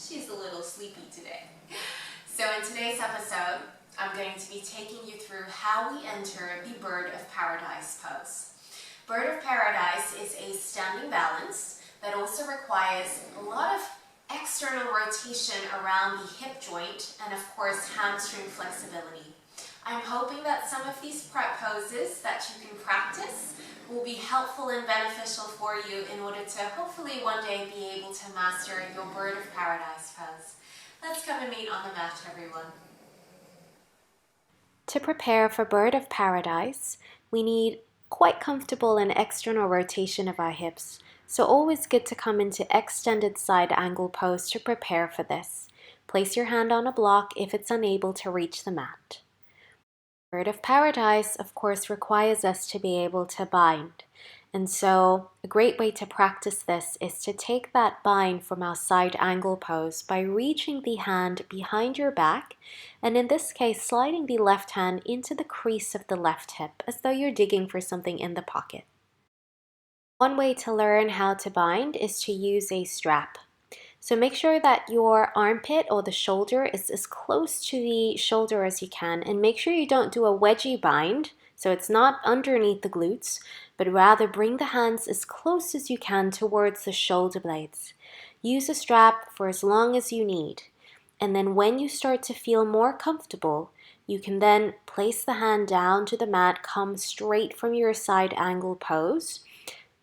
She's a little sleepy today. So in today's episode, I'm going to be taking you through how we enter the Bird of Paradise pose. Bird of Paradise is a standing balance that also requires a lot of external rotation around the hip joint and of course hamstring flexibility. I'm hoping that some of these prep poses that you can practice will be helpful and beneficial for you in order to hopefully one day be able to master your Bird of Paradise pose. Let's come and meet on the mat, everyone. To prepare for Bird of Paradise, we need quite comfortable and external rotation of our hips. So always good to come into extended side angle pose to prepare for this. Place your hand on a block if it's unable to reach the mat. Bird of Paradise, of course, requires us to be able to bind. And so a great way to practice this is to take that bind from our side angle pose by reaching the hand behind your back, and in this case, sliding the left hand into the crease of the left hip, as though you're digging for something in the pocket. One way to learn how to bind is to use a strap. So make sure that your armpit or the shoulder is as close to the shoulder as you can, and make sure you don't do a wedgie bind, so it's not underneath the glutes, but rather bring the hands as close as you can towards the shoulder blades. Use a strap for as long as you need, and then when you start to feel more comfortable, you can then place the hand down to the mat, come straight from your side angle pose.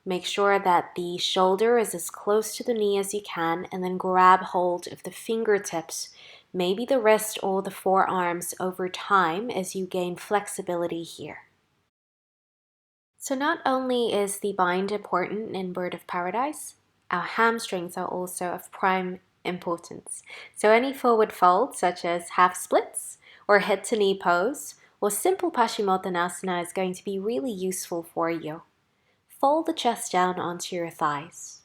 Make sure that the shoulder is as close to the knee as you can, and then grab hold of the fingertips, maybe the wrist or the forearms over time as you gain flexibility here. So not only is the bind important in Bird of Paradise, our hamstrings are also of prime importance. So any forward fold, such as half splits or head to knee pose or simple Paschimottanasana, is going to be really useful for you. Fold the chest down onto your thighs.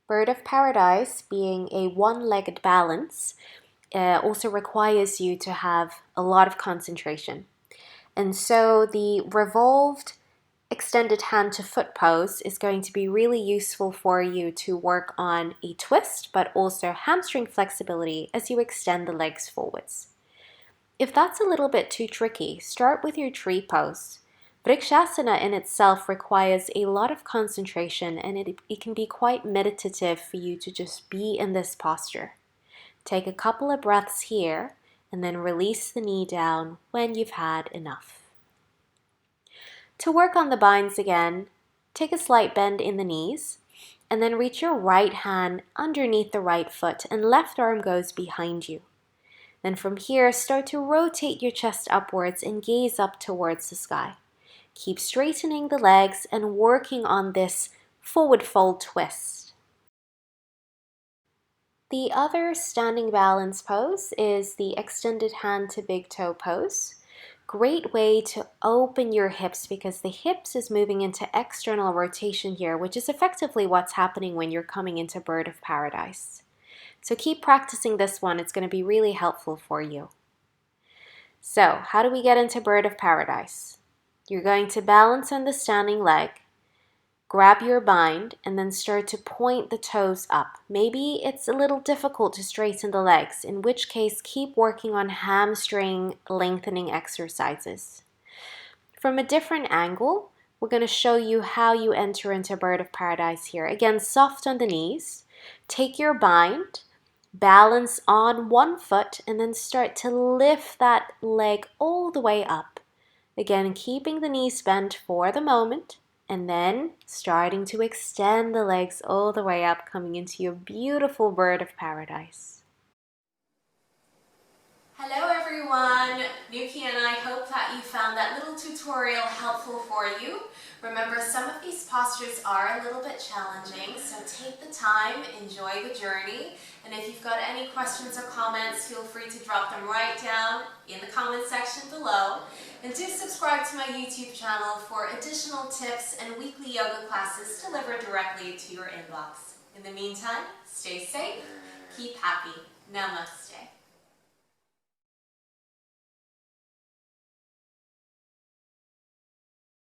Bird of Paradise, being a one-legged balance, also requires you to have a lot of concentration. And so the revolved extended hand to foot pose is going to be really useful for you to work on a twist, but also hamstring flexibility as you extend the legs forwards. If that's a little bit too tricky, start with your tree pose. Vrikshasana in itself requires a lot of concentration, and it can be quite meditative for you to just be in this posture. Take a couple of breaths here and then release the knee down when you've had enough. To work on the binds again, take a slight bend in the knees and then reach your right hand underneath the right foot and left arm goes behind you. Then from here, start to rotate your chest upwards and gaze up towards the sky. Keep straightening the legs and working on this forward fold twist. The other standing balance pose is the extended hand to big toe pose. Great way to open your hips because the hips is moving into external rotation here, which is effectively what's happening when you're coming into Bird of Paradise. So keep practicing this one. It's going to be really helpful for you. So how do we get into Bird of Paradise? You're going to balance on the standing leg, grab your bind, and then start to point the toes up. Maybe it's a little difficult to straighten the legs, in which case keep working on hamstring lengthening exercises. From a different angle, we're going to show you how you enter into Bird of Paradise here. Again, soft on the knees. Take your bind, balance on one foot, and then start to lift that leg all the way up. Again, keeping the knees bent for the moment, and then starting to extend the legs all the way up, coming into your beautiful Bird of Paradise. Hello everyone, Nuki and I hope that you found that little tutorial helpful for you. Remember, some of these postures are a little bit challenging, so take the time, enjoy the journey, and if you've got any questions or comments, feel free to drop them right down in the comment section below. And do subscribe to my YouTube channel for additional tips and weekly yoga classes delivered directly to your inbox. In the meantime, stay safe, keep happy. Namaste.